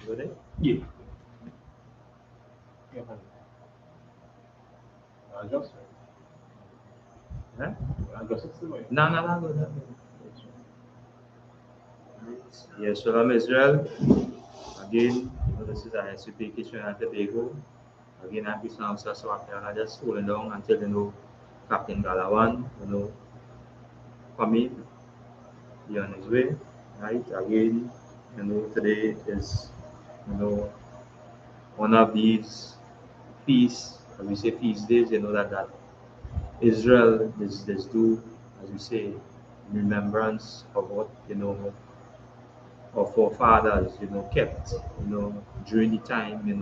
Boleh? Yeah. Just. Huh? Just explain. No. Yes, Shalom Israel. Again, this is I.S.U.P.K. Trinidad and Tobago. Again, I'm Christian Officer, so I'm just holding down until Captain Galawan, coming, be on his way, right? Again, today is, one of these feasts, as we say feast days, that Israel is do, as we say, remembrance of what, our forefathers, kept, during the time, you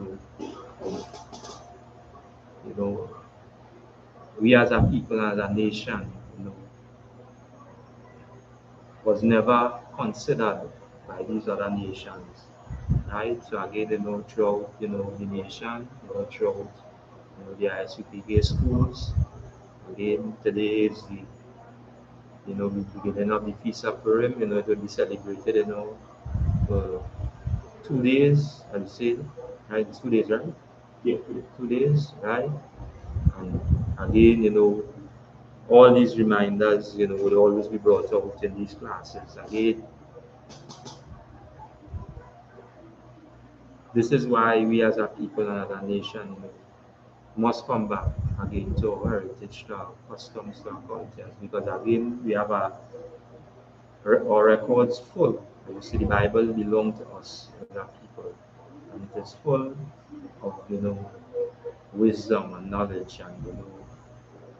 know, we as a people, as a nation, was never considered by these other nations, right? So again, throughout, the nation, throughout, the I.S.U.P.K schools, again, today is the, beginning of the Feast of Purim, it will be celebrated, for 2 days, as you said, right? It's 2 days, right? Yeah. 2 days, right? And again, all these reminders, would always be brought out in these classes. Again, this is why we as a people and as a nation, must come back again to our heritage, to our customs, to our cultures, because again, we have our records full. You see, the Bible belongs to us as a people, and it is full of, wisdom and knowledge, and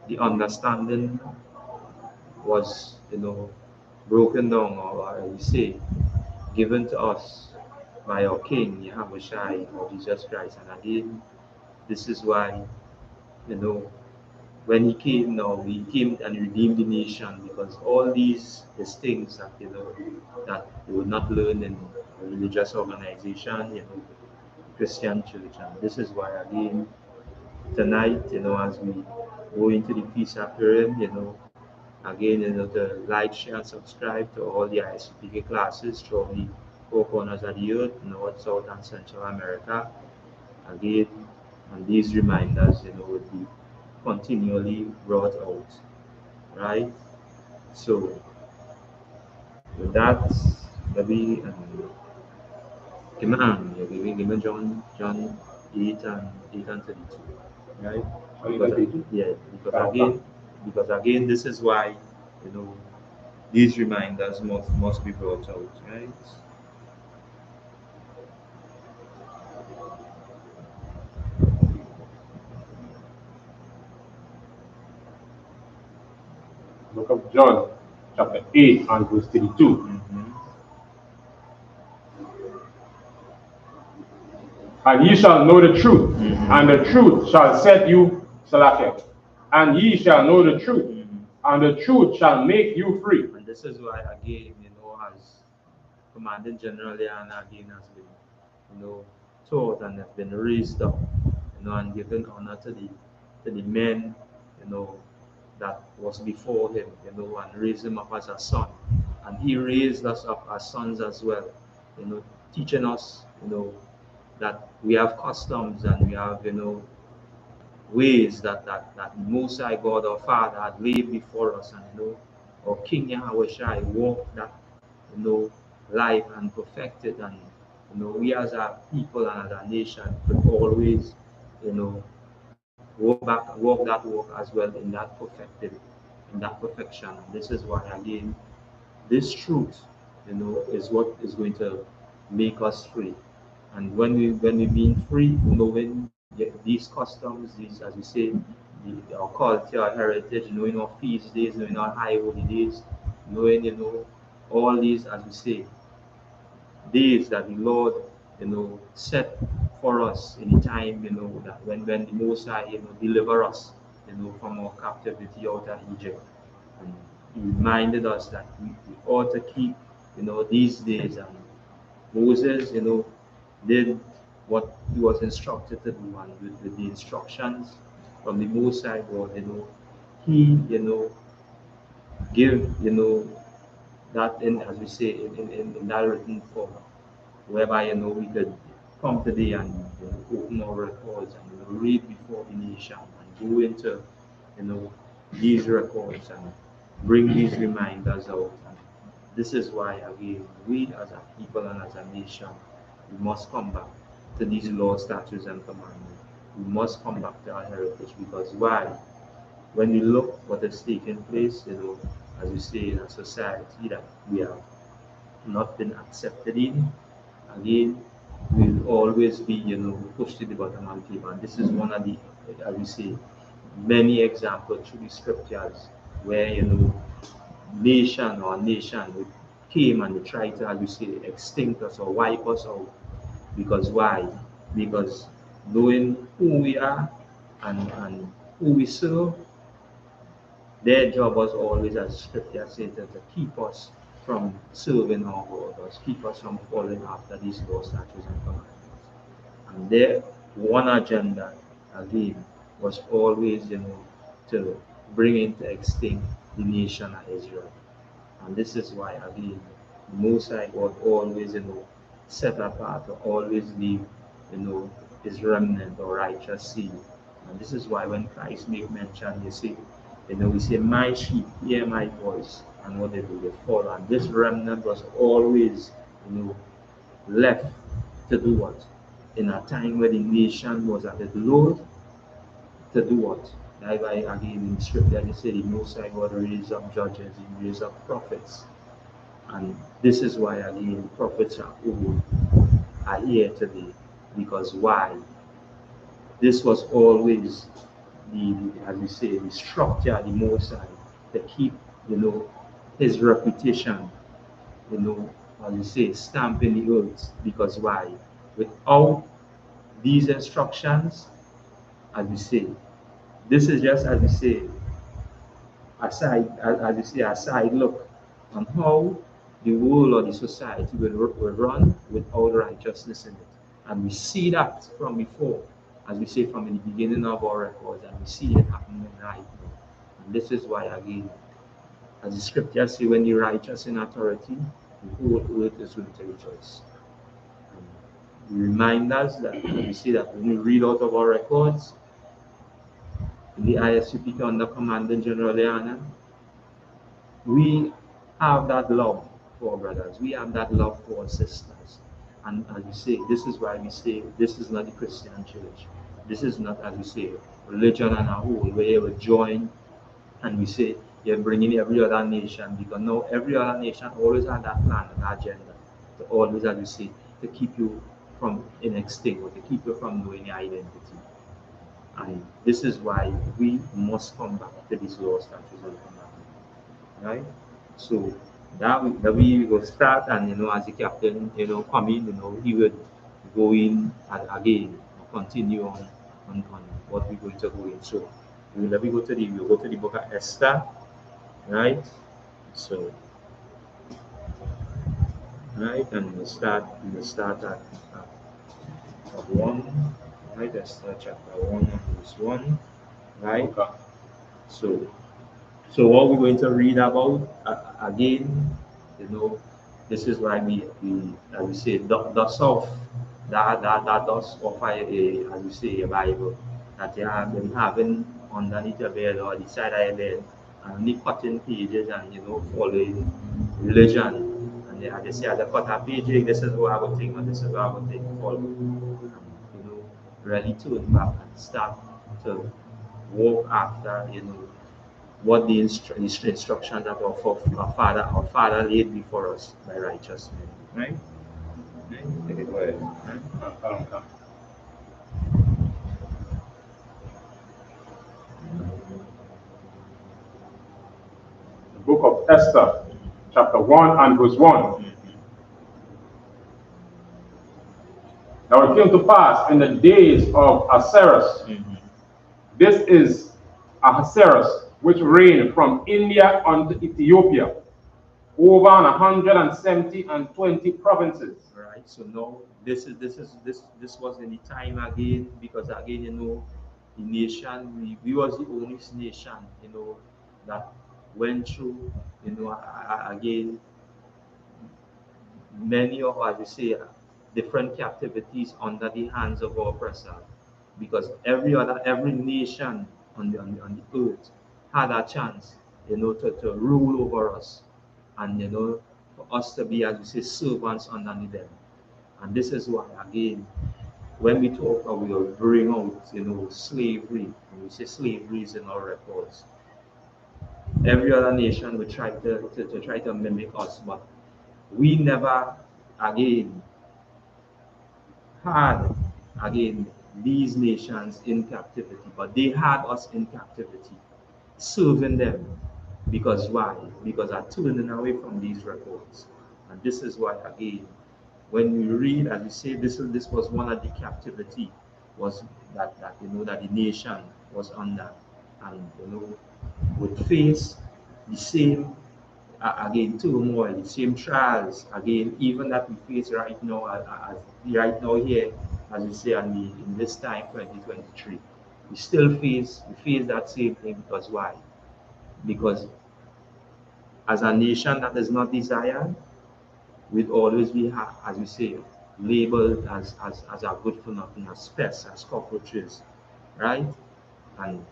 the understanding was, broken down, or we say, given to us by our King, Yahushua, or Jesus Christ. And again, this is why, when he came now, he came and redeemed the nation, because all these things that, that they would not learn in a religious organization, Christian church. And this is why, again, tonight, as we go into the Feast of Purim, again, to like, share, and subscribe to all the I.S.U.P.K classes throughout the four corners of the earth, North, South, and Central America. Again, and these reminders, would be continually brought out, right? So, with that, maybe, give me John 8 and 32, right? Because again, this is why, these reminders must be brought out, right? Book of John, chapter 8 and verse 32. And ye shall know the truth, and the truth shall set you, Salakia. And ye shall know the truth, and the truth shall make you free. And this is why, again, as Commanding General Yana again has been, taught and has been raised up, and given honor to the men, that was before him, and raised him up as a son. And he raised us up as sons as well, teaching us, that we have customs and we have, ways that the Most High God, our Father, had laid before us, and our King Yahweh walked that life and perfected, and we as a people and as a nation could always walk that walk as well in that perfection. And this is why, again, this truth is what is going to make us free. And when we being free, knowing these customs, these, as we say, our culture, our heritage, knowing our feast days, knowing our high holy days, knowing all these, as we say, days that the Lord set for us in time, that when the Most High deliver us from our captivity out of Egypt. And he reminded us that we ought to keep these days. And Moses did what he was instructed to do, and with the instructions from the Most High God, he give that, in, as we say, in that written form, whereby we could come today and open our records and read before the nation and go into these records and bring these reminders out. And this is why, again, we as a people and as a nation, we must come back to these laws, statutes, and commandments. We must come back to our heritage, because why? When we look what is taking place, as we say, in a society that we have not been accepted in, again, will always be, pushed to the bottom and table. And this is one of the, as we say, many examples through the scriptures where, nation came and they tried to, as we say, extinct us or wipe us out. Because why? Because knowing who we are and who we serve, their job was always, as scripture says, to keep us from serving our God, or keep us from following after these laws, statutes, and commandments. And their one agenda, again, was always, to bring into extinct the nation of Israel. And this is why, again, the Most High God always, set apart, or always leave, his remnant or righteous seed. And this is why when Christ make mention, you see, we say, my sheep hear my voice, and what they do, they follow. And this remnant was always, left to do what? In a time where the nation was at its low, to do what? Like again in scripture, they say the Most High God raised up judges, he raised up prophets. And this is why, again, prophets are old, are here today. Because why? This was always as we say, the structure, the Most High, to keep, his reputation, as we say, stamping the earth. Because why? Without these instructions, as we say, this is just, as we say, as we say, a side look on how the world or the society will run without righteousness in it. And we see that from before, as we say, from the beginning of our records, and we see it happening right now. And this is why, again, as the scriptures say, when the righteous in authority, the whole earth is going to rejoice. And we remind us that, we see that when we read out of our records, in the I.S.U.P.K under Commanding General GEN.YAHANNA, we have that love for our brothers. We have that love for our sisters. And as we say, this is why we say this is not the Christian church. This is not, as we say, religion and a whole, where you will join and we say you're bringing every other nation, because now every other nation always has that plan and agenda to always, as we say, to keep you from in extinct, or to keep you from knowing your identity. And this is why we must come back to these laws, statutes, and commandments. Right? So that we will start, and as the captain, come in, he would going and again continue on what we're going to go in. So let me go to the book of Esther, right? So right, and we'll start at 1, right? Esther chapter 1 and verse 1, right? Okay. So what we're going to read about again, this is why we as we say, does of that does offer as we say, a Bible that you have been having underneath your bed or the side of your bed, and only cutting pages and following religion, and they say at the cut a page, this is what I would think, and this is what I would think, follow, and really turn back and start to walk after what the instruction that our father laid before us by righteous men, right? Right? Take it, go ahead. Right? The book of Esther, chapter 1 and verse 1. Now it came to pass in the days of Ahasuerus. This is Ahasuerus, which reigned from India unto Ethiopia, over 120 provinces. Right. So now this was in the time again, because again the nation we was the only nation that went through again many of, as we say, different captivities under the hands of our oppressor, because every nation on the earth had a chance to rule over us, and for us to be, as we say, servants underneath them. And this is why again, when we talk we will bring out slavery, and we say slavery is in our records. Every other nation will try to mimic us, but we never again had these nations in captivity, but they had us in captivity, serving them. Because why? Because I'm turning away from these records. And this is why again, when we read, as we say, this was one of the captivity, was that that the nation was under, and would face the same again turmoil, the same trials again, even that we face right now, as right now here, as we say, in this time 2023, we still face that same thing. Because why? Because as a nation that is not desired, we'd always be, as we say, labeled as a good for nothing, as pests, as cockroaches, right? And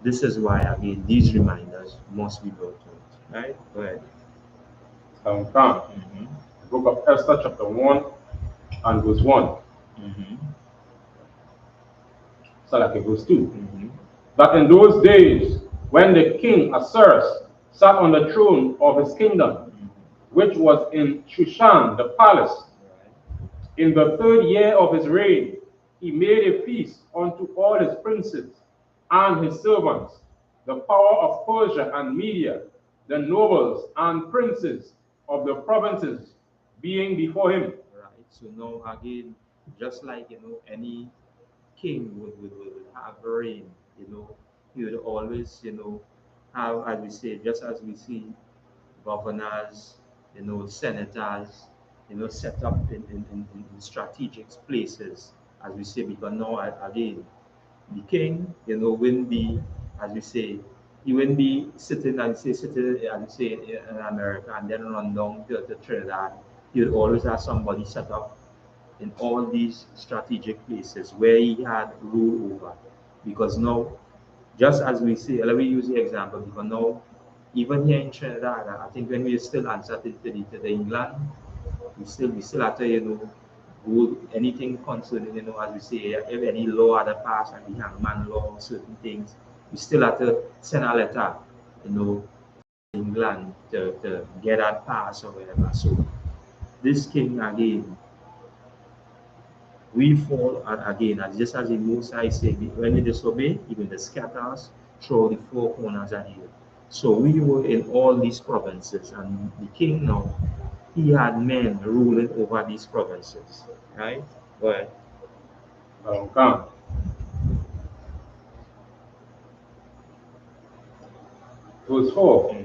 this is why again these reminders must be brought out, right? Go ahead. The book of Esther, chapter 1 and verse 1. So like verse 2. That in those days, when the king Ahasuerus sat on the throne of his kingdom, which was in Shushan the palace, in the 3rd year of his reign, he made a feast unto all his princes and his servants, the power of Persia and Media, the nobles and princes of the provinces being before him. Right. So now again, just like any king would have reign, he would always have, as we say, just as we see governors, senators, set up in strategic places, as we say, because now again the king, wouldn't be, as we say, he wouldn't be sitting, as we say, in America and then run down to Trinidad. He would always have somebody set up in all these strategic places where he had rule over. Because now, just as we say, let me use the example, because now, even here in Trinidad, I think when we still answer to the England, we still have to, go anything concerning, as we say, if any law had passed, and the hangman law, certain things, we still have to send a letter, England to get that passed or whatever. So this king again, we fall again, as just as the Most High said, when we disobey, even the scatters through the 4 corners of the earth. So we were in all these provinces, and the king now, he had men ruling over these provinces, right? Go ahead. Come. Verse 4.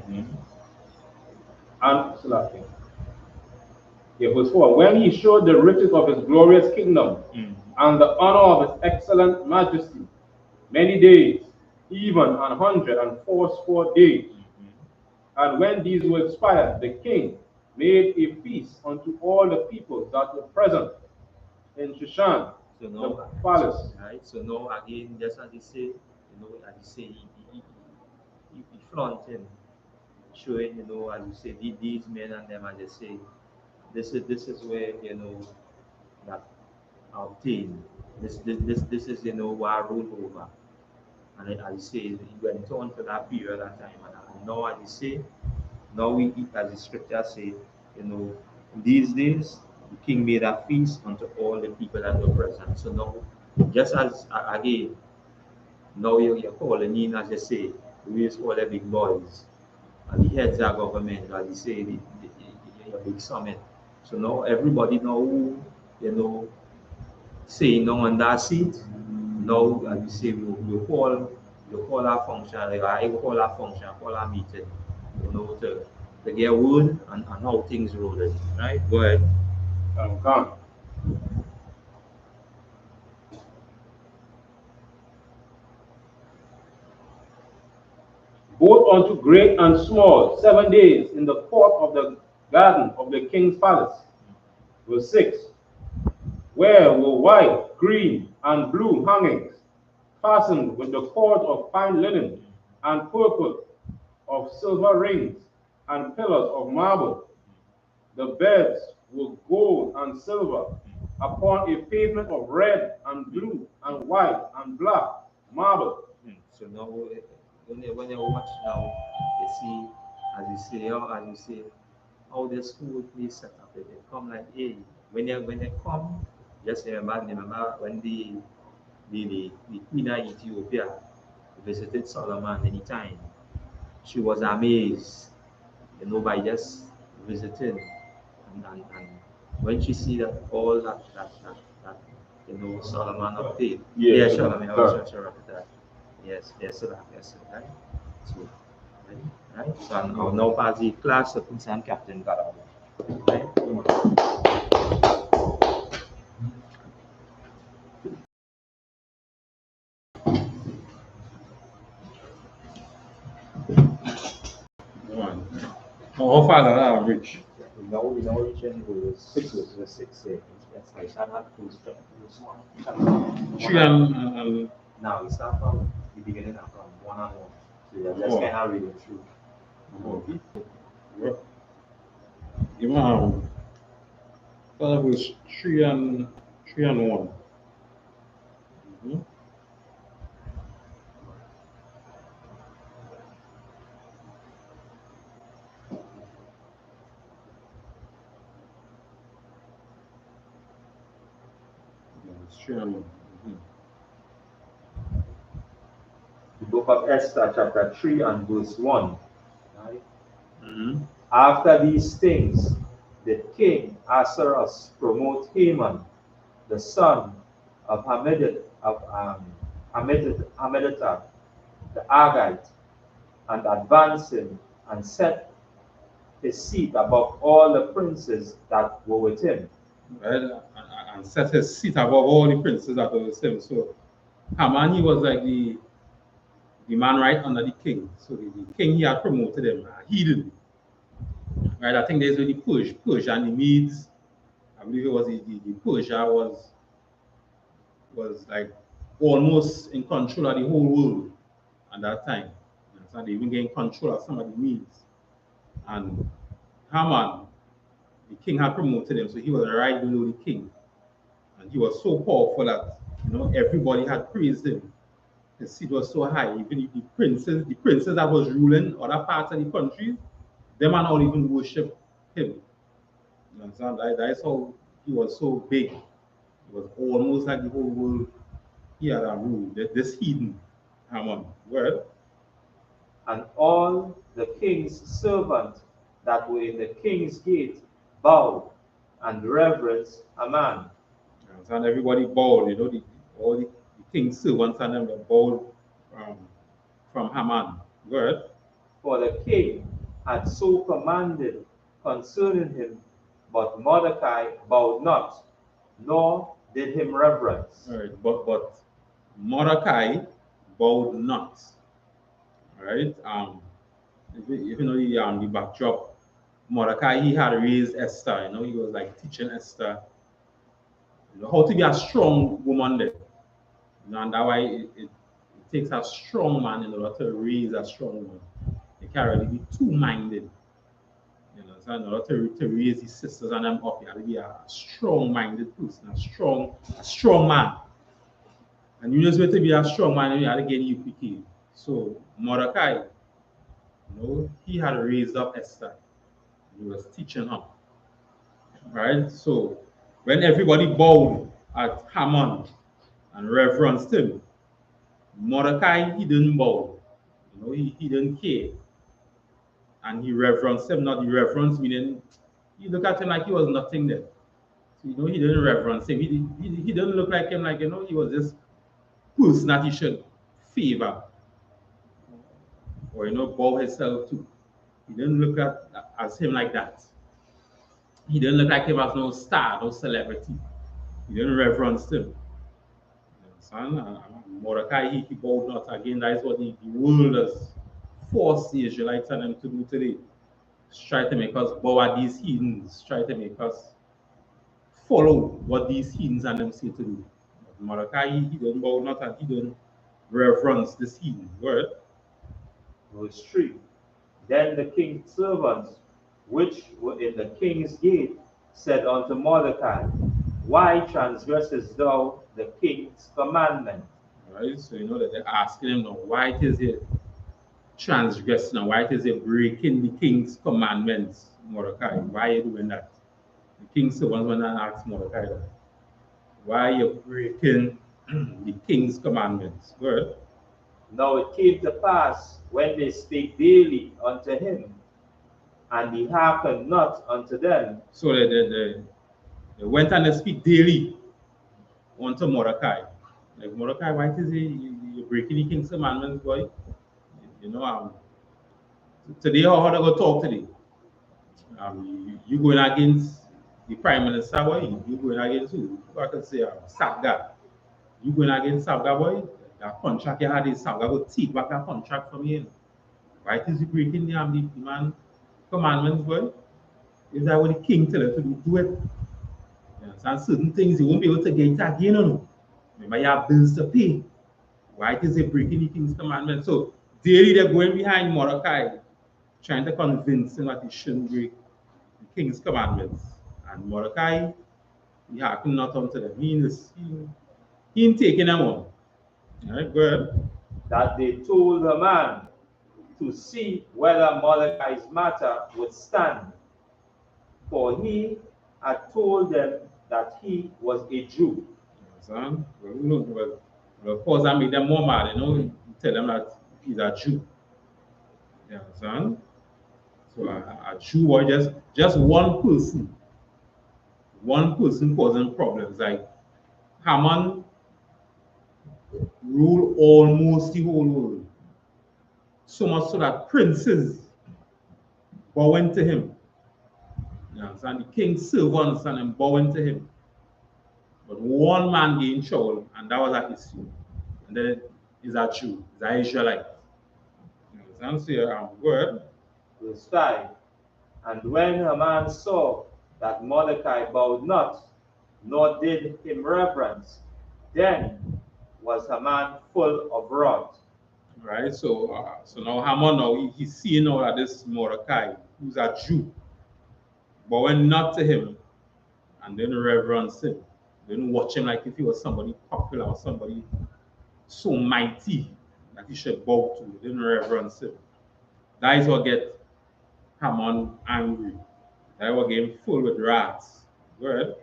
And verse 4. When he showed the riches of his glorious kingdom and the honor of his excellent majesty, many days, even 180 days. And when these were expired, the king made a feast unto all the people that were present in Shushan, So now, the palace. right? So now again, just as he said, as he say, he flaunting, showing, as you say, these men and them, as they say, this is where that obtained. This is what I rule over. And then, as you say, he went on for that period of time, and now, as you say, now we, as the scripture say, these days the king made a feast unto all the people that were present. So now, just as again, now you're calling in, as you say, we raise all the big boys and the heads of government, as you say, the big summit. So now everybody now who, saying now on that seat, now as you say, we call our function, like I call our function, call our meeting, to get word and how things rolling. Right? Go ahead. Come. Both unto great and small, 7 days in the court of the garden of the king's palace. Verse 6. Where were white, green, and blue hangings, fastened with the cords of fine linen, and purple, of silver rings, and pillars of marble. The beds were gold and silver, upon a pavement of red and blue and white and black marble. So now, when you watch now, you see, as you say, how the school is set up. They come like, hey, when they come, just remember when the Queen of Ethiopia visited Solomon anytime, she was amazed, by just visiting, and when she see that all that Solomon obtained. Yeah, Shalom, I was sure of that. Yes, right? So, right? So I'll now pass the class to Prince Captain Garab. Right? How far did I reach? Now we now reaching verse 6 verse 6. That's like shall not close the Three and now we start from the beginning and from 1 and 1. So you're just kind of reading through. Imam. That was 3 and 1. It's 3 and 1. The book of Esther, chapter 3 and verse 1. Right? After these things, the king Ahasuerus promote Haman, the son of Hammedatha, the Agite, and advanced him and set his seat above all the princes that were with him. Right? And set his seat above all the princes that were with him. So Haman, he was like the man right under the king. So the king, he had promoted him. He didn't. Right? I think there's the Persia and the Medes. I believe it was the Persia was like almost in control of the whole world at that time. So they even gained control of some of the Medes. And Haman, the king had promoted him, so he was right below the king. And he was so powerful that everybody had praised him. His seat was so high, even the princes that was ruling other parts of the country, them are not even worship him. You understand? That is how he was so big. It was almost like the whole world he had a rule. This heathen Haman. Well, and all the king's servants that were in the king's gate bowed and reverenced Haman. And everybody bowed, you know, all the king's servants and them, they bowed from Haman. Go ahead. For the king had so commanded concerning him, but Mordecai bowed not, nor did him reverence. All right, but Mordecai bowed not. All right. If you know the backdrop, Mordecai, he had raised Esther. You know, he was like teaching Esther, you know, how to be a strong woman there. You know, and that's why it takes a strong man in order to raise a strong woman. You can't really be too-minded. You know, so in order to raise his sisters and them up, you have to be a strong-minded person, a strong man. And you just want to be a strong man, you have to get I.S.U.P.K. So Mordecai, you know, he had raised up Esther. He was teaching her. Right? So when everybody bowed at Haman and reverenced him, Mordecai, he didn't bow. You know, he didn't care. And he reverenced him, not the reverence meaning you look at him like he was nothing there. So, you know, he didn't reverence him. He didn't look like him like, you know, he was this person that he should favor or, you know, bow himself to. He didn't look at as him like that. He didn't look like him as no star, no celebrity. He didn't reverence him. You understand? Mordecai, he bowed not. Again, that is what the world has forced the Israelites and them to do today. Try to make us bow at these heathens, try to make us follow what these heathens and them say to do. But Mordecai, he didn't bow not and he didn't reverence this heathen. Word. Verse 3. Then the king's servants, which were in the king's gate, said unto Mordecai, Why transgressest thou the king's commandment? Right? So you know that they're asking him now, why it is it transgressing and why it is it breaking the king's commandments, Mordecai? Why are you doing that? The king's servants went and asked Mordecai that. Why are you breaking the king's commandments? Good. Now it came to pass, when they spake daily unto him, and he hearkened not unto them. So they went and they speak daily unto Mordecai. Like, Mordecai, why is it you're breaking the king's commandments, boy? You know, today, how they go talk today? You going against the prime minister, boy? You going against who? I could say SHALAM. You going against SHALAM, boy? That contract you had is SHALAM go take back that contract from you. Why is he breaking the man commandments, boy? If that what the king tell you to do it. And certain things you won't be able to get again, you know. Remember, you have bills to pay. Why is he breaking the king's commandments? So daily they're going behind Mordecai, trying to convince him that he shouldn't break the king's commandments. And Mordecai, he hearkened not unto them. He ain't taking them on. All right, go ahead. That they told the man to see whether Mordecai's matter would stand. For he had told them that he was a Jew. Understand? Well, of course, that made them more mad, you know. You tell them that he's a Jew. You understand? So a Jew was just one person causing problems. Like Haman ruled almost the whole world. So much so that princes bowing to him. You understand? The king's servants and them bowing to him. But one man gained trouble, and that was an issue. And then he's a Jew, he's an Israelite. You understand? So go ahead. Verse 5. And when Haman saw that Mordecai bowed not, nor did him reverence, then was Haman full of wrath. Right? So now Haman now he's seeing now that this Mordecai, who's a Jew, bowing not to him and then reverence him. Then watch him like if he was somebody popular or somebody so mighty that he should bow to, then reverence him. That is what get Haman angry. That is what get him full with wrath. Go ahead.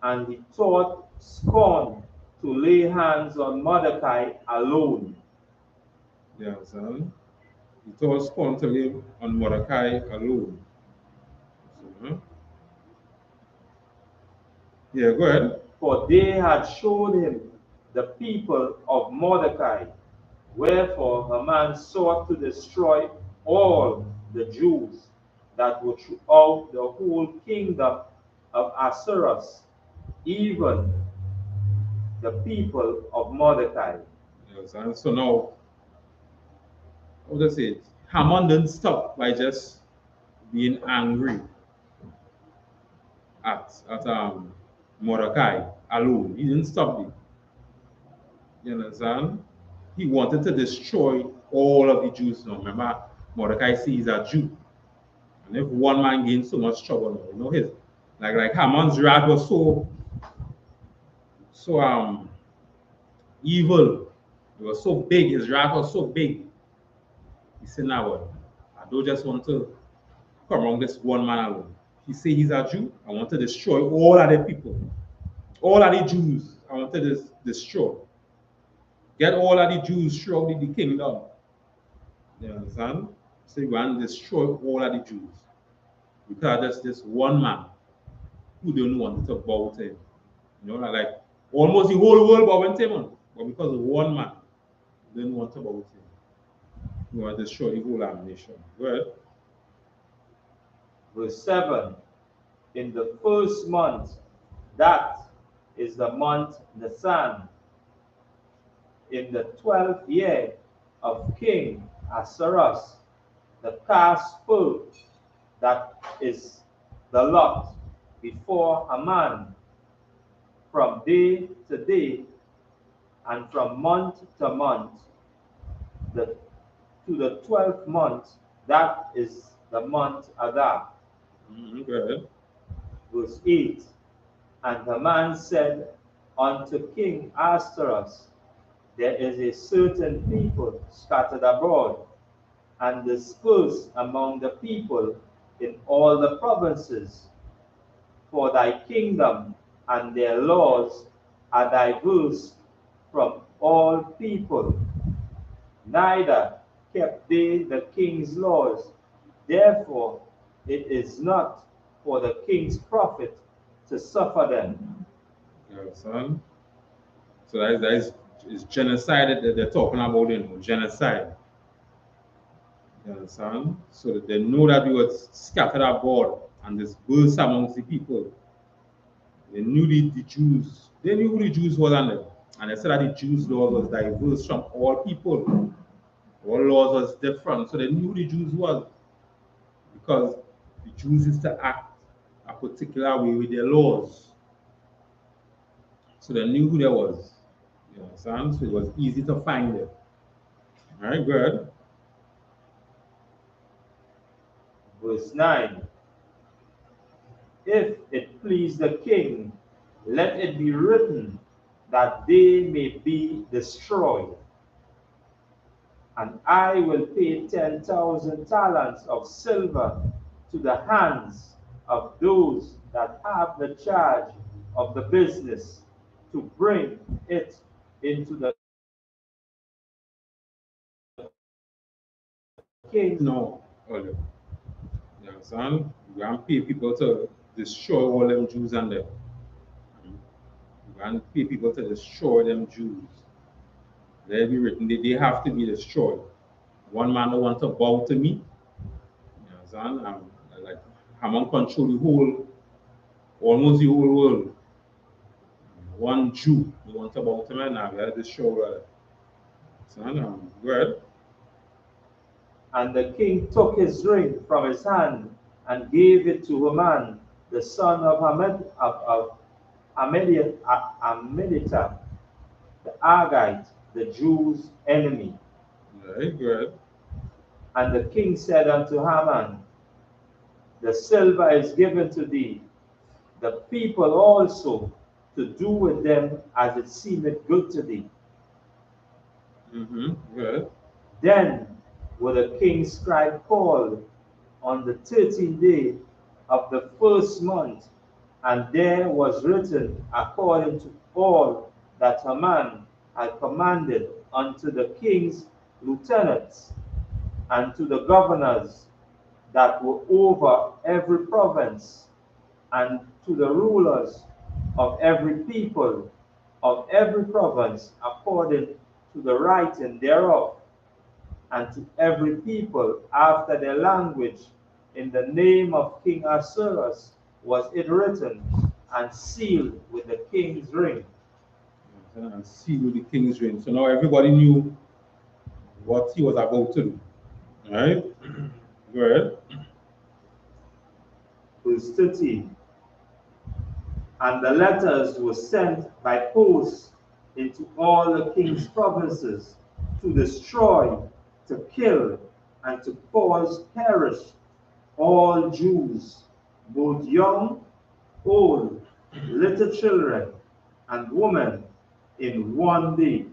And he thought scorn to lay hands on Mordecai alone. Yeah, son. He thought scorn to lay on Mordecai alone. So, Yeah, go ahead. For they had showed him the people of Mordecai. Wherefore Haman sought to destroy all the Jews that were throughout the whole kingdom of Ahasuerus, even the people of Mordecai. Yes, and so now, what does it? Haman didn't stop by just being angry at Mordecai alone. He didn't stop there. You understand? He wanted to destroy all of the Jews now. Remember, Mordecai says he's a Jew. And if one man gains so much trouble now, you know his like Haman's wrath was so evil. It was so big, his wrath was so big. He said, now what? I don't just want to come around this one man alone. He said he's a Jew. I want to destroy all of the people. All of the Jews I want to destroy. Get all of the Jews throughout the kingdom. You understand? So you want to destroy all of the Jews. Because there's this one man who don't want to bow to him. You know, like almost the whole world bowing to him. But because of one man, they didn't want to bow to him. You want to destroy the whole nation. Go ahead. Verse 7. In the first month, that is the month Nisan, in the 12th year of King Ahasuerus, the cast full, that is the lot, before Haman, from day to day, and from month to month, to the 12th month, that is the month Adar. Go ahead. Verse 8. And Haman said unto King Ahasuerus, there is a certain people scattered abroad and dispersed among the people in all the provinces. For thy kingdom and their laws are diverse from all people. Neither kept they the king's laws. Therefore it is not for the king's profit to suffer them. You understand? So that is genocide that they're talking about, you know, genocide. You understand? So that they know that we were scattered abroad and dispersed amongst the people. They knew the Jews, they knew who the Jews was under. And they said that the Jews' laws was diverse from all people. All laws was different. So they knew who the Jews was. Because the Jews used to act a particular way with their laws. So they knew who there was. You understand? So it was easy to find them. All right, good. Verse 9. If it please the king, let it be written that they may be destroyed. And I will pay 10,000 talents of silver to the hands of those that have the charge of the business to bring it into the king's. No, Olive. You understand? You can't pay people to destroy all them Jews and them. You can't pay people to destroy them Jews. They'll be written, they have to be destroyed. One man don't want to bow to me. You understand? Like, I'm on control the whole, almost the whole world. One Jew, you want to bow to me now, we have to destroy that. Good. And the king took his ring from his hand and gave it to Haman, the son of Hammedatha, the Agagite, the Jews' enemy. Very good. And the king said unto Haman, the silver is given to thee, the people also, to do with them as it seemeth good to thee. Good. Then were the king's scribe called on the 13th day of the first month, and there was written according to all that Haman had commanded unto the king's lieutenants and to the governors that were over every province, and to the rulers of every people, of every province, according to the writing thereof, and to every people after their language, in the name of King Ahasuerus was it written, and sealed with the king's ring. And sealed with the king's ring. So now everybody knew what he was about to do. All right? Go ahead. Verse 13. And the letters were sent by post into all the king's provinces to destroy, to kill, and to cause perish all Jews, both young, old, little children, and women, in one day,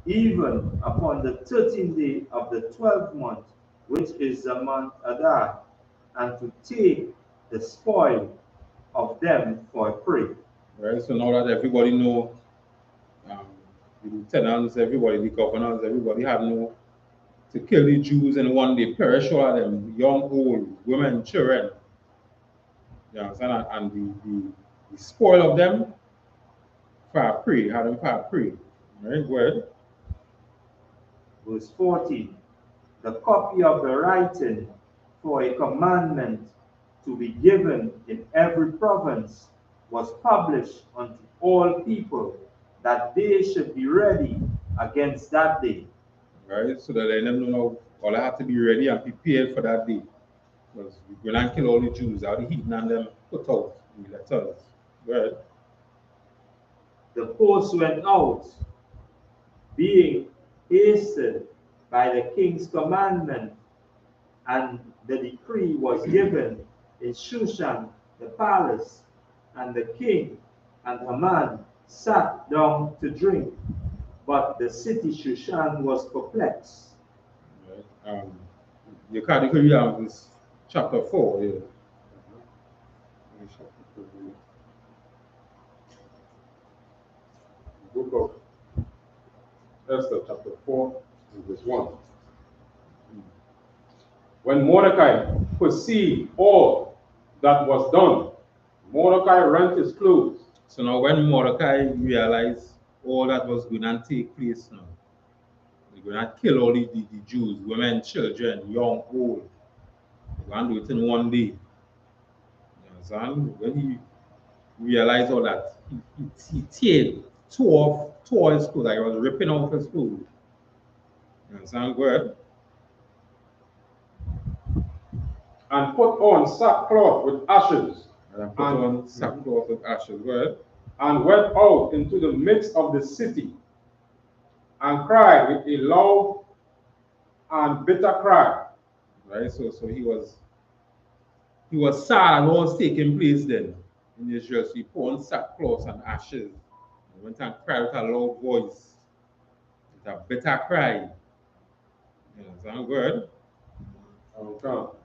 even upon the 13th day of the 12th month, which is the month Adar, and to take the spoil of them for a prey. Right? So now that everybody know, the lieutenants, everybody, the governors, everybody had no to kill the Jews in one day, perish all of them, young, old, women, children. You understand? And the spoil of them for a prey, had them for a prey. Right? Go ahead. Verse 14. The copy of the writing for a commandment to be given in every province was published unto all people, that they should be ready against that day. Right? So that they them know all I have to be ready and prepared for that day. Because we will not kill all the Jews out the heat and them put out the letters. Go ahead. The post went out, being hasted by the king's commandment, and the decree was given in Shushan the palace, and the king and Haman sat down to drink, but the city Shushan was perplexed. Right. You can read this chapter 4 here. Book of Esther, chapter 4, verse 1. When Mordecai perceived all that was done, Mordecai rent his clothes. So now when Mordecai realized all that was going to take place now, they're going to kill all the Jews, women, children, young, old. They're going to do it in one day. You understand? When he realized all that, he tore his clothes, like he was ripping off his clothes. You understand? Go ahead. And put on sackcloth with ashes. And put on sackcloth with ashes. Go ahead. And went out into the midst of the city, and cried with a loud and bitter cry. Right? So he was sad at what was taking place then in Israel. So he put on sackcloth and ashes. He went and cried with a loud voice. With a bitter cry. You understand? Go ahead. Okay.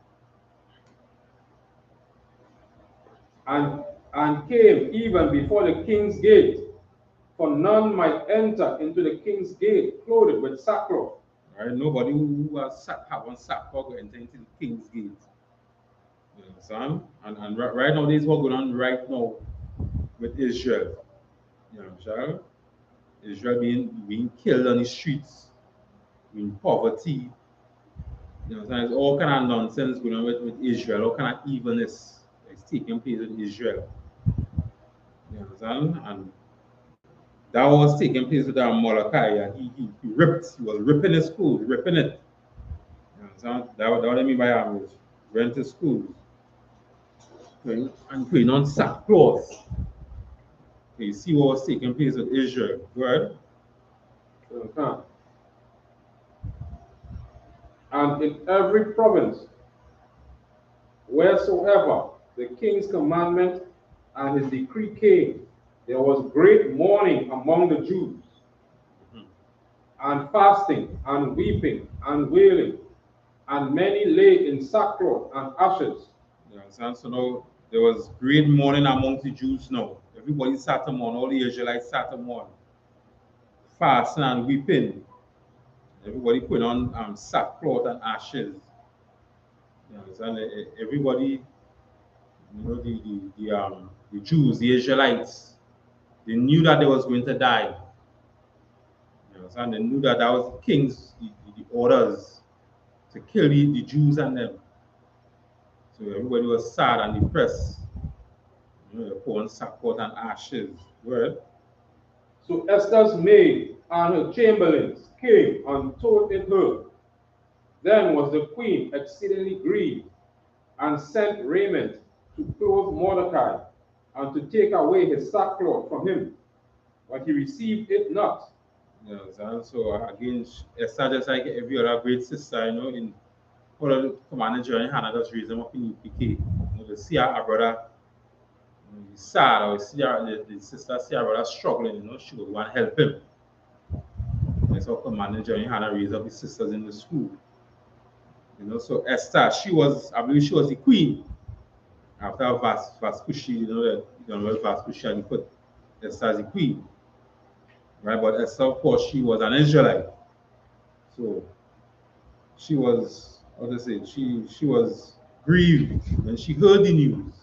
And came even before the king's gate, for none might enter into the king's gate clothed with sackcloth. Right? Nobody who has have on sackcloth will enter into the king's gate. You understand? And right now, this is what's going on right now with Israel. You understand? Israel being killed on the streets, in poverty. You understand? It's all kind of nonsense going on with Israel, all kind of evilness is taking place in Israel. You understand? And that was taking place with Mordecai, and he was ripping his clothes, ripping it. You understand? That's what I mean by went to schools and putting on sackcloth. You see what was taking place with Israel. Go ahead. Okay. And in every province, wheresoever the king's commandment and his decree came, there was great mourning among the Jews, and fasting, and weeping, and wailing, and many lay in sackcloth and ashes. You understand? So now there was great mourning amongst the Jews now. Everybody sat to mourn, all the Israelites sat to mourn, fasting and weeping. Everybody put on sackcloth and ashes. You understand? Everybody, you know, the Jews, the Israelites, they knew that they was going to die. You know, and they knew that that was the king's the orders to kill the Jews and them. So everybody was sad and depressed. You know, pouring sackcloth and ashes. Right? So Esther's maid and her chamberlains came and told it her. Then was the queen exceedingly grieved, and sent raiment to clothe Mordecai, and to take away his sackcloth from him. But he received it not. Yes, and so again, Esther, just like every other great sister, you know, in order to command GEN.YAHANNA, just raise them up in I.S.U.P.K. You know, to see our brother, you know, he's sad, or see the sister see our brother struggling, you know, she would want to help him. And so commanding GEN.YAHANNA raise up his sisters in the school. You know, so Esther, I believe she was the queen. After Vaspushi, you know Vaspushi and put Esther as the queen. Right, but Esther, of course, she was an Israelite. So she was, how to say, she was grieved when she heard the news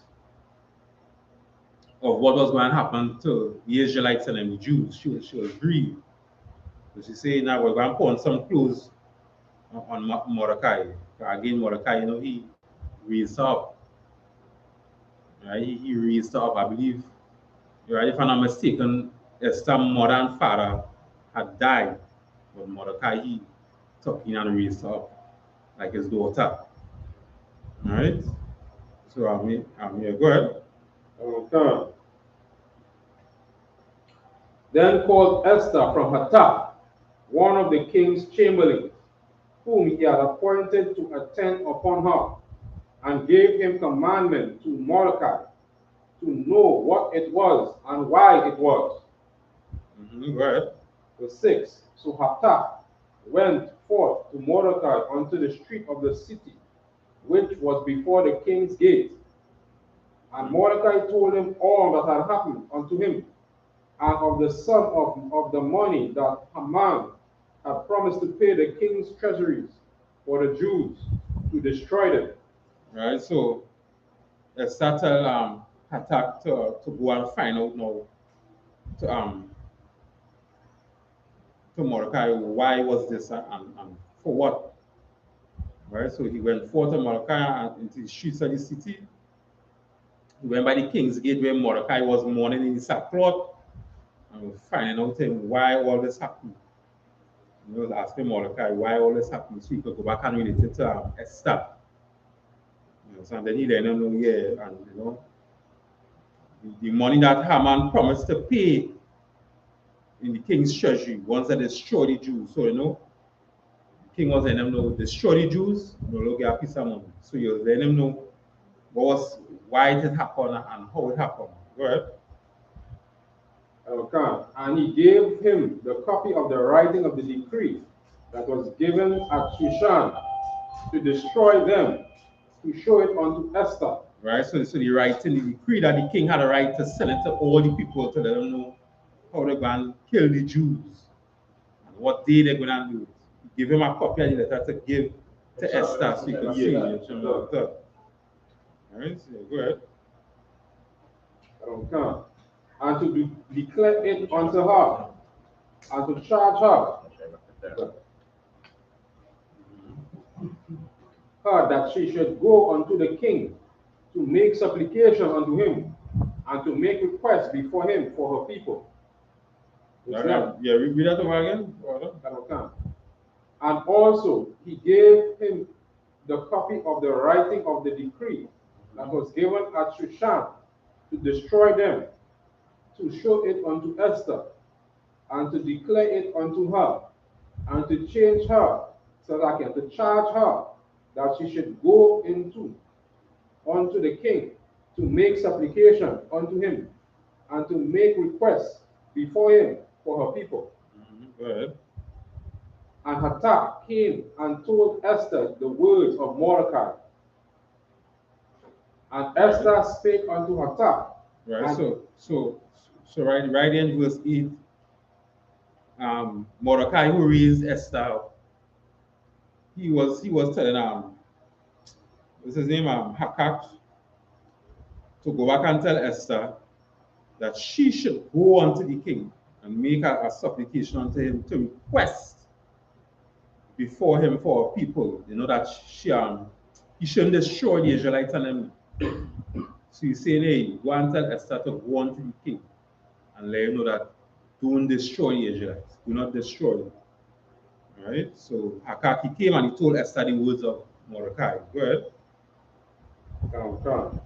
of what was going to happen to the Israelites and the Jews. She was grieved. So she said, now we're going to put on some clothes on Mordecai. Again, Mordecai, you know, he raised her up. Right? He raised her up. I believe, right, if I'm not mistaken, Esther's mother and father had died. But Mordecai, he took in and raised her up like his daughter. Alright? So I'm here. Go ahead. Okay. Then called Esther from Hattach, one of the king's chamberlains, whom he had appointed to attend upon her, and gave him commandment to Mordecai to know what it was and why it was. Go ahead. Verse 6. So Hattach went forth to Mordecai unto the street of the city, which was before the king's gate. And Mordecai told him all that had happened unto him, and of the sum of the money that Haman had promised to pay the king's treasuries for the Jews to destroy them. Right, so Esther tell Hattach to go and find out now to Mordecai why was this and for what. Right, so he went forth to Mordecai and into the streets of the city. He went by the king's gate where Mordecai was mourning in his sackcloth and was finding out him why all this happened. He was asking Mordecai why all this happened so he could go back and relate it to Esther. You know, so and then he let him know, yeah, and you know, the money that Haman promised to pay in the king's treasury once they destroy the Jews. So you know, the king was letting them know, destroy the Jews, no longer get a piece of money. So he was letting them know why it had happened and how it happened. Go ahead. Okay. And he gave him the copy of the writing of the decree that was given at Shushan to destroy them, to show it unto Esther. Right, so the writing, the decree that the king had a right to send it to all the people to let them know how they're going to kill the Jews and what day they're going to do it. Give him a copy of the letter to give to Esther so you can see it. All right, so go ahead. Okay. And to declare it unto her, and to charge her that she should go unto the king to make supplication unto him, and to make request before him for her people. Yeah, read that over again. Okay. And also he gave him the copy of the writing of the decree that was given at Shushan to destroy them, to show it unto Esther, and to declare it unto her, and to change her, so that I can to charge her that she should go unto the king to make supplication unto him, and to make requests before him for her people. Go ahead. And Hattach came and told Esther the words of Mordecai. And Esther spake unto Hattach. Right. So right in verse 8, Mordecai, who raised Esther, he was telling what's his name, Hattach, to go back and tell Esther that she should go unto the king and make a supplication unto him to request before him for people, that he shouldn't destroy the Israelites and them. So he's saying, hey, go and tell Esther to go unto the king and let him know that don't destroy the Israelites. Do not destroy them. All right? So Hakak, came and he told Esther the words of Mordecai. Go ahead. Come.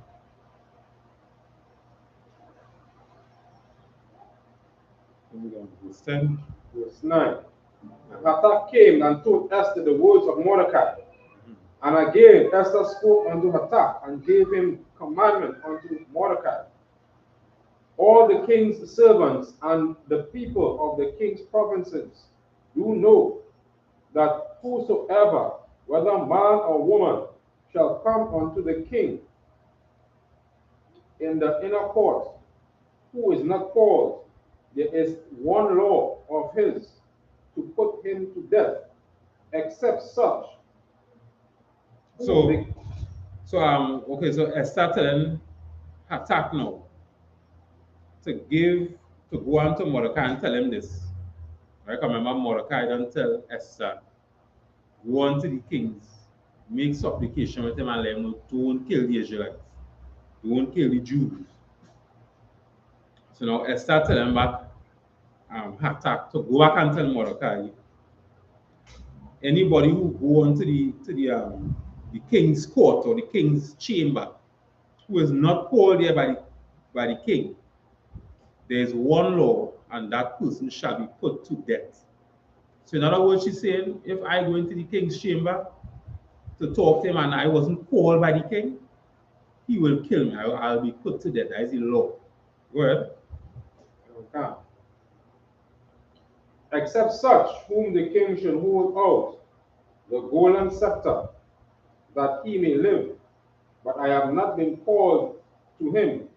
Verse 10. Verse 9. And Hatak came and told Esther the words of Mordecai. And again Esther spoke unto Hatak and gave him commandment unto Mordecai. All the king's servants and the people of the king's provinces do know that whosoever, whether man or woman, shall come unto the king in the inner court, who is not called, there is one law of his, to put him to death, except such. So Esther telling Hatak now to go on to Mordecai and tell him this. I remember Mordecai don't tell Esther, go on to the kings, make supplication with him and let him know, don't kill the Israelites, don't kill the Jews. So now Esther tell him back, Hatak, to go back and tell Mordecai, anybody who go on to the king's court or the king's chamber, who is not called there by the king, there is one law, and that person shall be put to death. So in other words, she's saying, if I go into the king's chamber to talk to him and I wasn't called by the king, he will kill me. I'll be put to death. That is the law. Go ahead. Okay. Except such whom the king should hold out the golden scepter, that he may live. But I have not been called to him.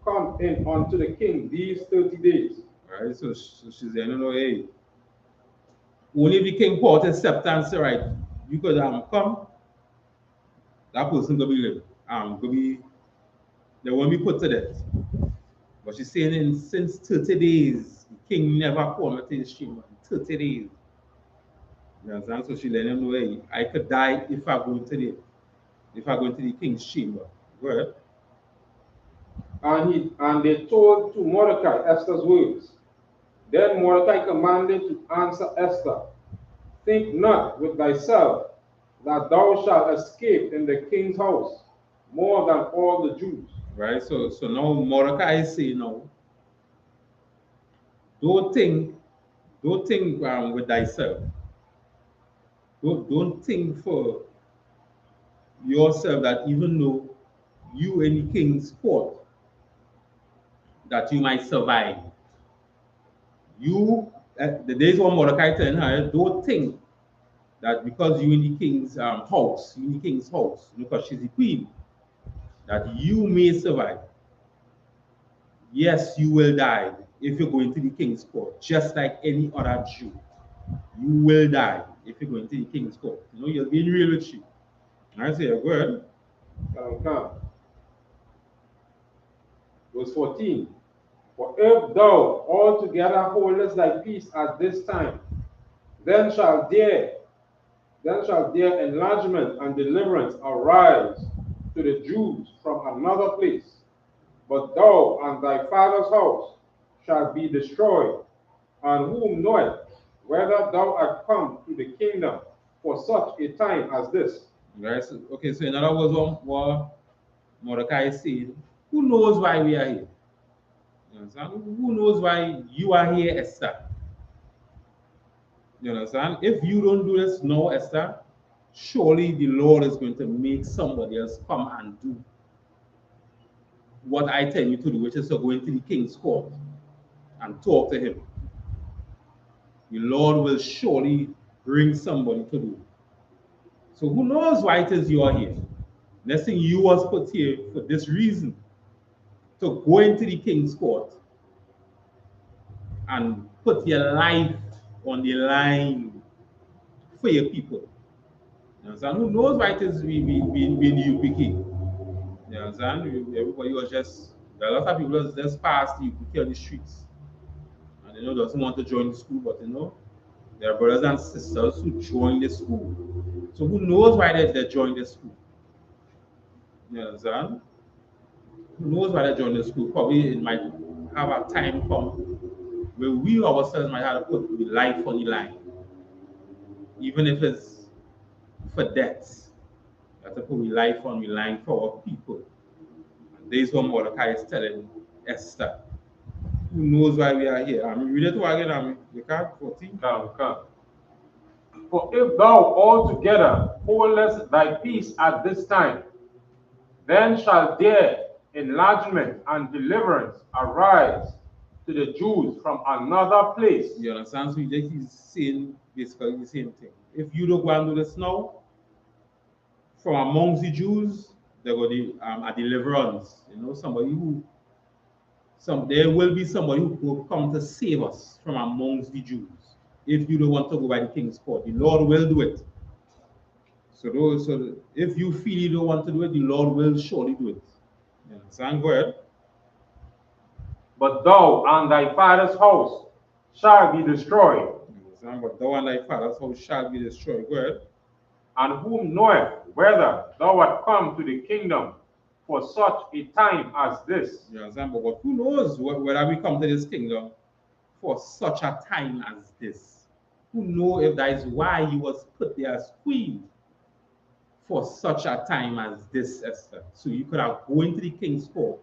Come in unto the king these 30 days. All right, so she's saying, hey, only if the king put his scepter and say, right, you could come, that person gonna be live. They won't be put to death. But she's saying since 30 days, the king never called me to his chamber. 30 days. You understand? So she let him know, hey, I could die if I go into the king's chamber. Go ahead. And they told to Mordecai Esther's words. Then Mordecai commanded to answer Esther, think not with thyself that thou shalt escape in the king's house more than all the Jews. Right? So now Mordecai is saying now, don't think with thyself. Don't think for yourself that even though you in the king's court, that you might survive. The days when Mordecai telling her, don't think that because you in the king's house, because she's the queen, that you may survive. Yes, you will die if you go into the king's court, just like any other Jew. You will die if you go into the king's court. You're being real with you. I say, go ahead. Verse 14. For if thou altogether holdest thy peace at this time, then shall there enlargement and deliverance arise to the Jews from another place. But thou and thy father's house shall be destroyed, and whom knoweth whether thou art come to the kingdom for such a time as this? Right. So in other words, what Mordecai is saying, who knows why we are here? You understand? Who knows why you are here, Esther? You understand? If you don't do this now, Esther, surely the Lord is going to make somebody else come and do what I tell you to do, which is to go into the king's court and talk to him. The Lord will surely bring somebody to do. So who knows why it is you are here? Next thing, you was put here for this reason, to go into the king's court and put your life on the line for your people. You understand? Who knows why it is we in the UPK? You You understand? Everybody was just, a lot of people just passed you could on the streets. And doesn't want to join the school, but there are brothers and sisters who join the school. So who knows why they joined the school? You understand? Who knows why they joined the school? Probably it might have a time come where we ourselves might have to put the life on the line. Even if it's for death. We have to put the life on the line for our people. And this is what Mordecai is telling Esther. Who knows why we are here? Read it again, you can't 14. Come. For if thou altogether holdest thy peace at this time, then shall there enlargement and deliverance arise to the Jews from another place. You understand? So he's saying basically the same thing. If you don't go and do this now, from amongst the Jews, there will be a deliverance. There will be somebody who will come to save us from amongst the Jews. If you don't want to go by the king's court, the Lord will do it. So if you feel you don't want to do it, the Lord will surely do it. You understand? Go ahead. But thou and thy father's house shall be destroyed. You understand? But thou and thy father's house shall be destroyed. Go ahead. And whom knoweth whether thou art come to the kingdom for such a time as this? You understand? But who knows whether we come to this kingdom for such a time as this? Who knows if that is why he was put there as queen for such a time as this, Esther? So you could have gone into the king's court,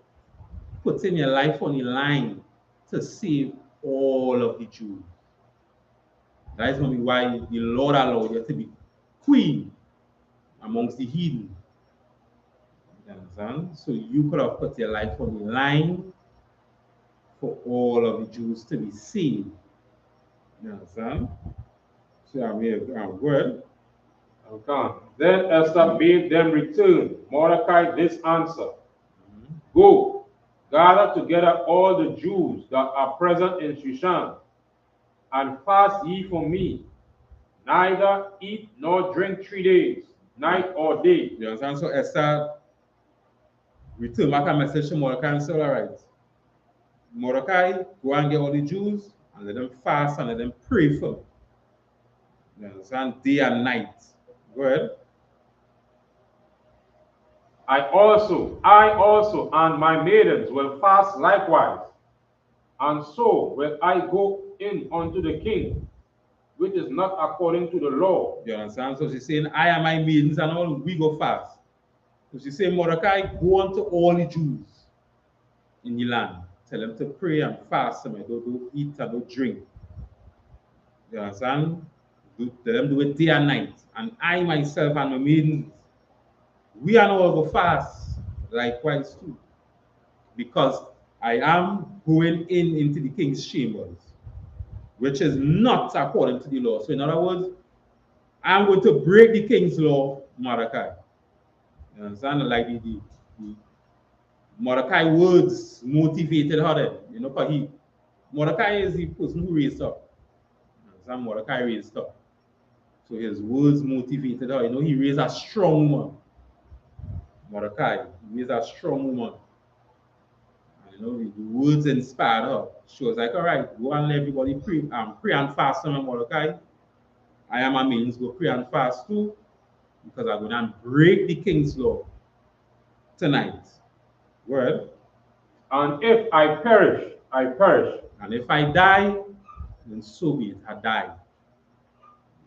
putting your life on the line to save all of the Jews. That is going to be why the Lord allowed you to be queen amongst the heathen. You understand? So you could have put your life on the line for all of the Jews to be saved. You understand? So I'm good. Okay. Then Esther bade them return Mordecai this answer. Go, gather together all the Jews that are present in Shushan, and fast ye for me, neither eat nor drink 3 days, night or day. You understand? So Esther returned back a message to Mordecai and said, all right, Mordecai, go and get all the Jews and let them fast and let them pray for me. You understand? Day and night. Go ahead. I also, and my maidens will fast likewise, and so will I go in unto the king, which is not according to the law. You understand? So she's saying, I and my maidens and all, we go fast. So she's saying, Mordecai, go unto all the Jews in the land. Tell them to pray and fast, and don't eat and don't drink. You understand? Tell them do it day and night. And I myself and my maidens, we are now go fast likewise too. Because I am going into the king's chambers, which is not according to the law. So in other words, I'm going to break the king's law, Mordecai. You understand? Like the Mordecai words motivated her then. Because Mordecai is the person who raised up. You understand? Mordecai raised up. So his words motivated her. He raised a strong woman. Mordecai, he raised a strong woman. And the words inspired her. She was like, all right, go and let everybody pray and fast on Mordecai. I am a means go pray and fast too, because I'm going to break the king's law tonight. Well, and if I perish, I perish. And if I die, then so be it, I die.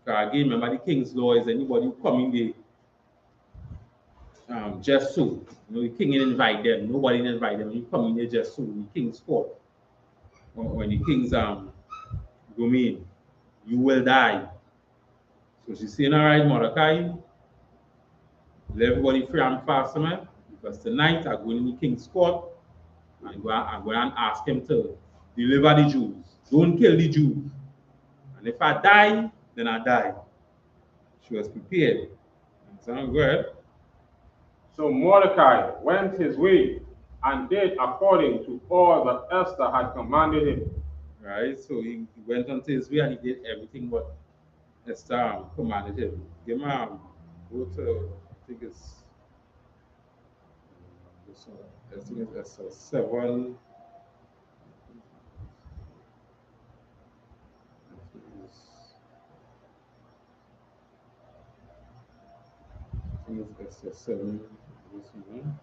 Because again, remember the king's law is anybody who come in there just so. The king didn't invite them. Nobody didn't invite them. You come in there just so. The king's court. When the king's domain, you will die. So she's saying, all right, Mordecai, let everybody free and fast, man. Because tonight I'm going in the king's court. I'm going to ask him to deliver the Jews. Don't kill the Jews. And if I die, then I die. She was prepared. Sound good? So Mordecai went his way and did according to all that Esther had commanded him. Right? So he went on his way and he did everything what Esther commanded him. Give him go to, I think it's So I think it's a 7. I think it's a 7. This one.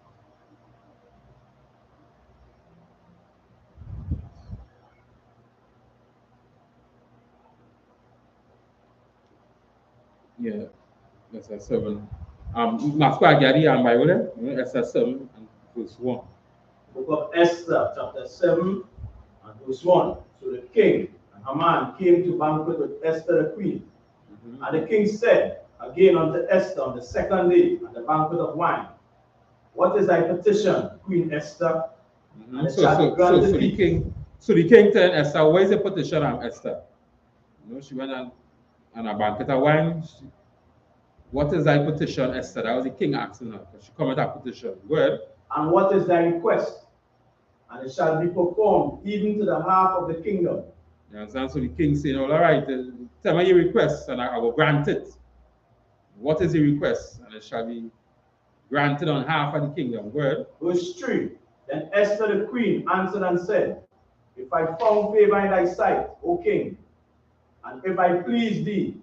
Yeah, that's a 7. Mas Gary and Bible, that's a 7 and verse 1. Book of Esther, chapter 7 and verse 1. So the king and Haman came to banquet with Esther the queen. And the king said again unto Esther on the second day at the banquet of wine, what is thy petition, Queen Esther? And it shall be granted thee. So the king told Esther, what is the petition of Esther? You know, she went on a banquet of wine. What is thy petition, Esther? That was the king asking her. She come with her petition. Go ahead. And what is thy request? And it shall be performed even to the half of the kingdom. You understand? So the king saying, all right, tell me your request and I will grant it. What is the request? And it shall be granted on half of the kingdom. Go ahead. Verse 3. Then Esther the queen answered and said, if I found favor in thy sight, O king, and if I please thee,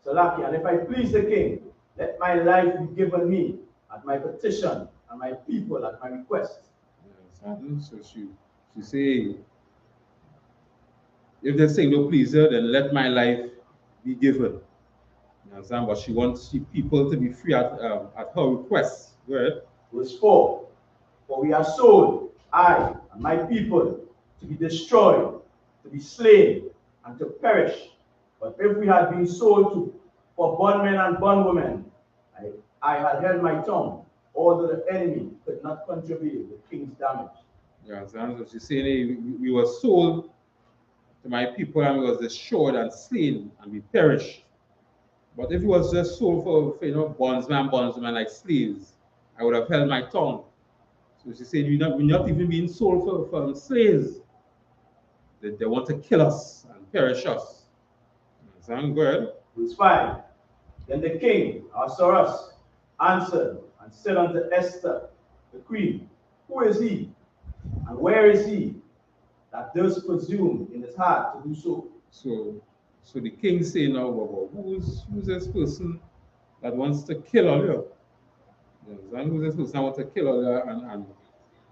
Salaki, and if I please the king, let my life be given me at my petition, and my people at my request. So she say, if they say no please her, then let my life be given. You understand? But she wants people to be free at her request. Go ahead. Verse 4. For we are sold, I and my people, to be destroyed, to be slain, and to perish. But if we had been sold for bondmen and bondwomen, I had held my tongue, although the enemy could not contribute the king's damage. Yeah, so she's saying, hey, we were sold to my people and we was destroyed and slain and we perished. But if it was just sold for you know, bondsmen like slaves, I would have held my tongue. So she said, we're not even being sold for slaves. They want to kill us and perish us. Sound good? Verse 5. Then the king, Ahasuerus, answered and said unto Esther, the queen, who is he, and where is he, that does presume in his heart to do so? So the king say now, who's this person that wants to kill all you? And who's this person that wants to kill all you, and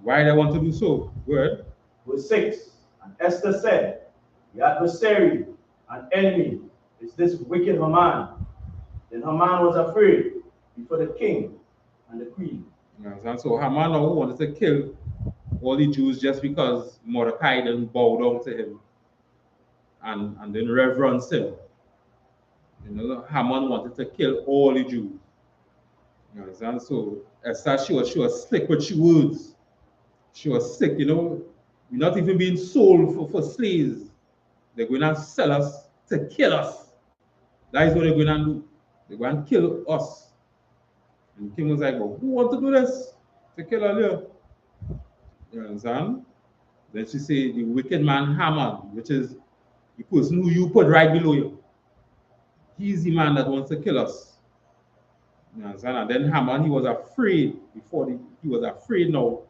why they want to do so? Good. Verse 6. And Esther said, the adversary and enemy is this wicked Haman. Then Haman was afraid before the king and the queen. And so Haman now wanted to kill all the Jews just because Mordecai didn't bow down to him and then reverence him. You know, Haman wanted to kill all the Jews. You understand? So Esther, she was slick with she words. She was sick, you know. We're not even being sold for slaves. They're going to sell us to kill us. That is what they're going to do. They're going to kill us. And the king was like, well, who want to do this? To kill all you? You understand? Then she said, the wicked man Haman, which is the person who you put right below you. He's the man that wants to kill us. You understand? And then Haman, he was afraid he was afraid now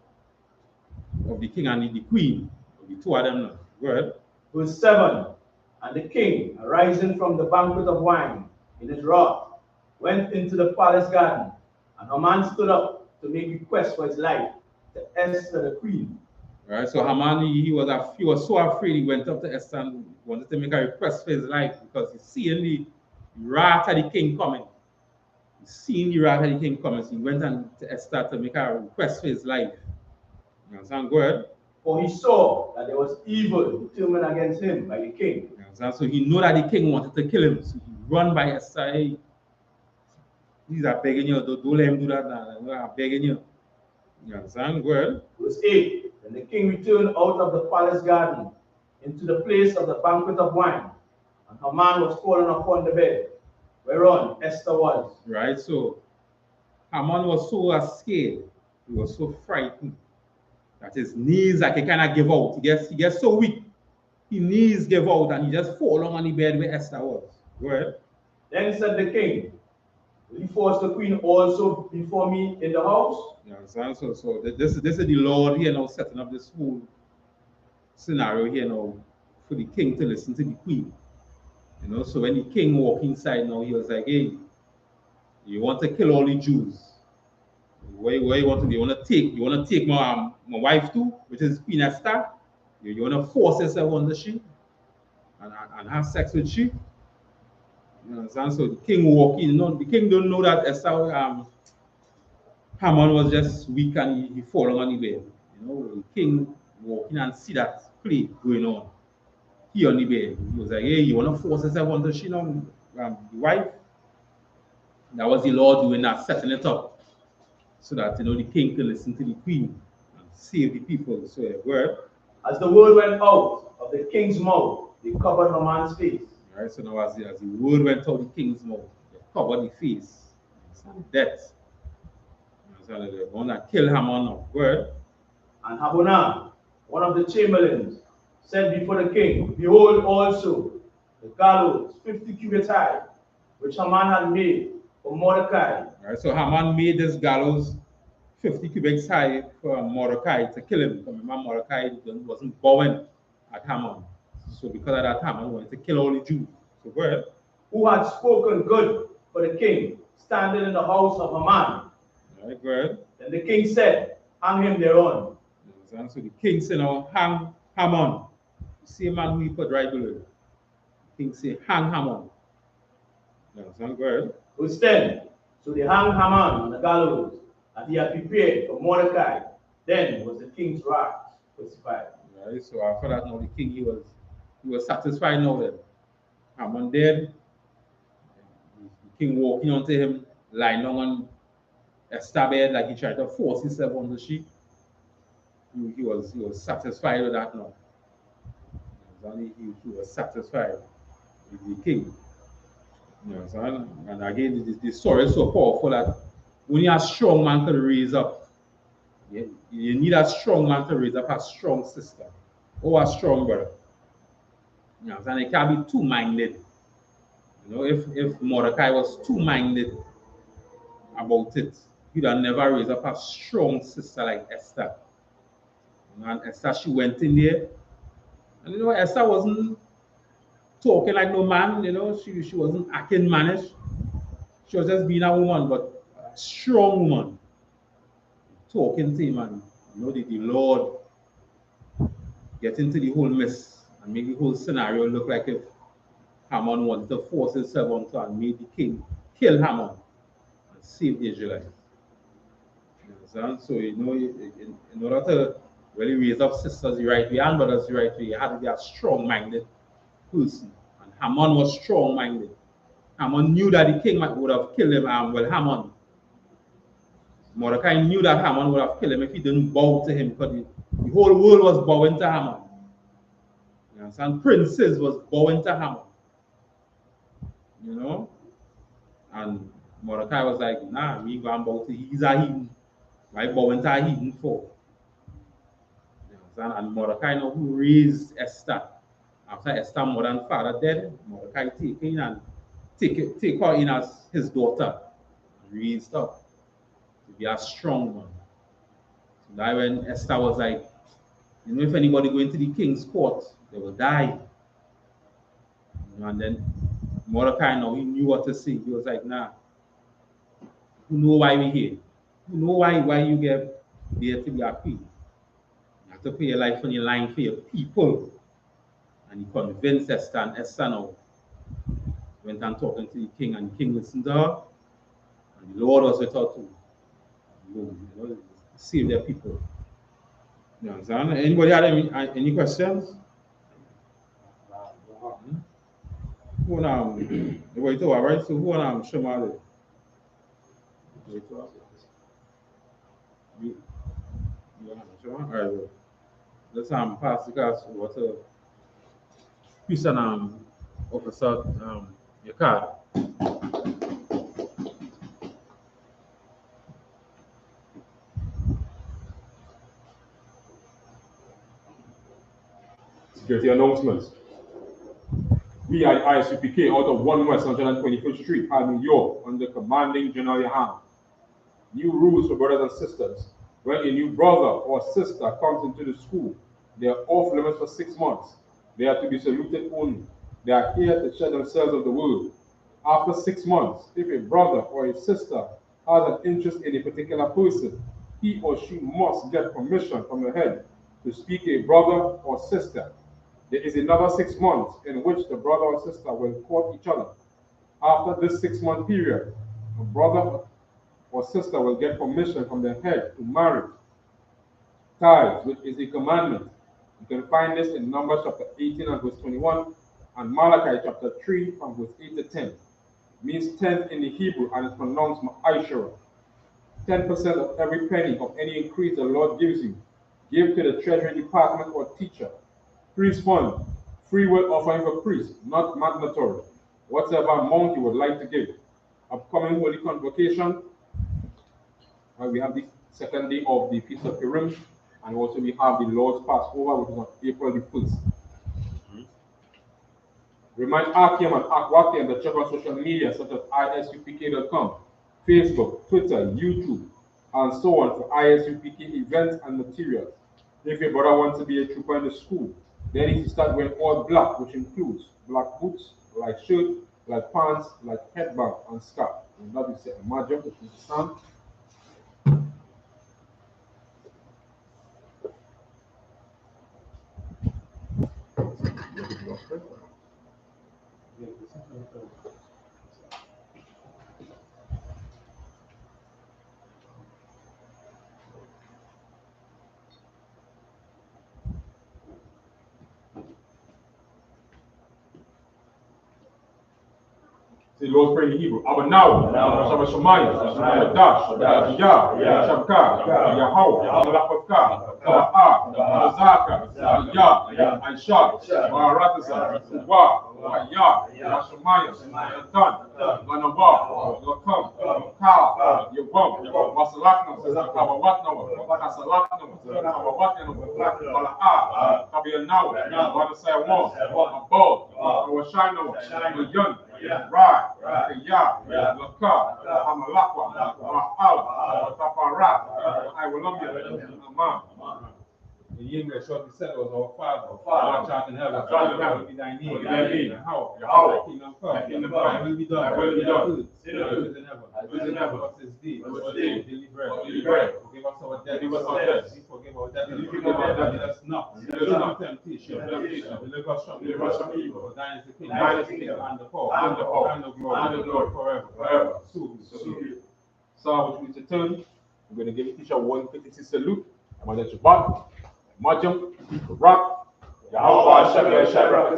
of the king and the queen, of the two of them now. Go ahead. Verse 7. And the king, arising from the banquet of wine in his wrath, went into the palace garden, and Haman stood up to make request for his life to Esther the queen. All right, so Haman, he was so afraid, he went up to Esther and wanted to make a request for his life because he's seeing the wrath of the king coming. He's seeing the wrath of the king coming, so he went to Esther to make a request for his life. You understand? Go ahead. For he saw that there was evil determined against him by the king. You understand? So he knew that the king wanted to kill him. So he run by Esther. Hey, please, I'm begging you, don't let him do that now. I'm begging you. You understand? Go ahead. Verse 8. Then the king returned out of the palace garden into the place of the banquet of wine, and Haman was fallen upon the bed, whereon Esther was. Right, so Haman was so scared, he was so frightened that his knees like he cannot give out. He gets so weak, his knees give out and he just fall on the bed where Esther was. Go ahead. Then said the king, Will he force the queen also before me in the house? You understand? So this is the Lord here now setting up this whole scenario here now for the king to listen to the queen. You know, so when the king walked inside now, he was like, hey, you want to kill all the Jews. Where you want to do? You want to take my wife too, which is Queen Esther. You want to force yourself on the she and have sex with she. You understand? So the king walk in. No, the king don't know that Esther Haman was just weak and he falling on the bed. You know, the king walk in and see that play going on. He on the bed. He was like, hey, you want to force yourself on the she now, the wife? That was the Lord doing that, setting it up so that, you know, the king could listen to the queen and save the people. So it worked. As the word went out of the king's mouth, they covered Haman's face. All right, so now as the word went out of the king's mouth, they covered the face. And death. So the one that killed Haman now. Word. And Habonah, one of the chamberlains, said before the king, behold also the gallows 50 cubits high, which Haman had made for Mordecai. All right, so Haman made this gallows 50 cubits high for Mordecai to kill him. Remember, Mordecai wasn't bowing at Haman. So because of that, Haman wanted to kill all the Jews. So go ahead. Who had spoken good for the king, standing in the house of Haman. All right, go ahead. Then the king said, hang him thereon. So the king said, now hang Haman. The same man who he put right below. The king said, hang Haman. Go ahead. Verse 10. So they hung Haman on the gallows that he had prepared for Mordecai. Then was the king's wrath crucified. Right, so after that, now the king he was satisfied now then. Haman dead. The king walking onto him, lying down on Esther bed like he tried to force himself on the sheet. He was satisfied with that now. He was satisfied with the king. You know, and again, the story is so powerful that only a strong man can raise up. You need a strong man to raise up a strong sister or a strong brother. You know, and it can't be two-minded. You know, if Mordecai was two-minded about it, he'd have never raised up a strong sister like Esther. You know, and Esther, she went in there, and you know, Esther wasn't talking like no man. You know, she wasn't acting mannish. She was just being a woman, but a strong woman. Talking to him, and you know, the Lord get into the whole mess and make the whole scenario look like if Haman wanted to force himself onto and made the king kill Haman and save the Israelites. You understand? So, you know, in order to really raise up sisters the right way and brothers the right way, you had to be a strong-minded person. And Haman was strong-minded. Haman knew that the king would have killed him, well, Haman. Mordecai knew that Haman would have killed him if he didn't bow to him, because the whole world was bowing to Haman. You understand? Princes was bowing to Haman. You know? And Mordecai was like, nah, we ain't going to bow to him. He's a heathen. Why bowing to a heathen for? You understand? And Mordecai now who raised Esther. After Esther's mother and father dead, Mordecai take her in as his daughter, raised up to be a strong one. So that when Esther was like, you know, if anybody go into the king's court, they will die. You know, and then Mordecai now, he knew what to say. He was like, nah, you know why we here? You know why you get there to be a queen? You have to pay your life on your line for your people. And he convinced Esther, and Esther now went and talking to the king, and the king listened to her, and the Lord was with her too. You know, save their people. You understand? Anybody had any questions? Who wait to right? So who Shemali? You all right, let's pass the class over to Christian officer your card. Security announcements. We are I.S.U.P.K. out of 1 West 125th Street, New York, under commanding Gen.YAHANNA. New rules for brothers and sisters. When a new brother or sister comes into the school, they are off limits for 6 months. They are to be saluted only. They are here to share themselves of the word. After 6 months, if a brother or a sister has an interest in a particular person, he or she must get permission from the head to speak to a brother or sister. There is another 6 months in which the brother or sister will court each other. After this 6-month period, the brother or sister will get permission from the head to marry. Tithes, which is a commandment. You can find this in Numbers chapter 18 and verse 21 and Malachi chapter 3 from verse 8 to 10. It means tenth in the Hebrew and is pronounced ma'ashara. 10% of every penny of any increase the Lord gives you. Give to the treasury department or teacher. Priest fund, free will offering for priests, not mandatory. Whatever amount you would like to give. Upcoming Holy Convocation, we have the second day of the Feast of Purim, and also we have the Lord's Passover, which is on April the 1st. Remind Akim and Akwaki and the church on social media such as ISUPK.com, Facebook, Twitter, YouTube, and so on for I.S.U.P.K events and materials. If your brother wants to be a trooper in the school, then he needs to start wearing all black, which includes black boots, like shirt, like pants, like headband, and scarf. And that is a major, which is the sun. See, Lord's Prayer in Hebrew. Abba now, Shabbat Shemayim, Dash, Yah, Shabka, Yahweh, Malakavka, Salah, Zaka, Yah, I.S.H.U.P.K, Maratasa, Wa, Yah, Shemayim, Dan, Lanabah, Lakam, Ka, Yabam, Wasalakna, Kawatna, Kasalakna, Kawatna, Mala'a, Kabianawa, Wadasayawam, Abod, Awashino, Yun, Right, Yah, Laka, Amalakwa, Ma'al, Tapara, I will love you, Aman. In English, what we said was our Father, which art in heaven, hallowed be thy name, Yahweh, kingdom come, thy will be done, in earth, as in heaven, what is thee, daily bread, forgive us our debts, we forgive our debtors, lead us not into temptation, deliver us from evil, for thine is the kingdom, and the power, and the glory, forever. So, which means to turn, I'm going to give the teacher 156 salute. I'm going to Shabbat. Majum, Rock, Yahweh Hashem Shabbat,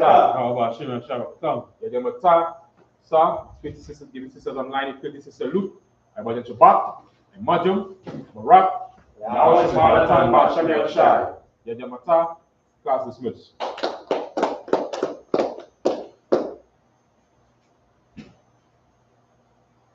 Yadamata, Sa, 56 giving sisters online, 56 salute, Ibadan Shabbat, Majum, Rock, Yahweh Hashem Shabbat, Yadamata, class dismissed.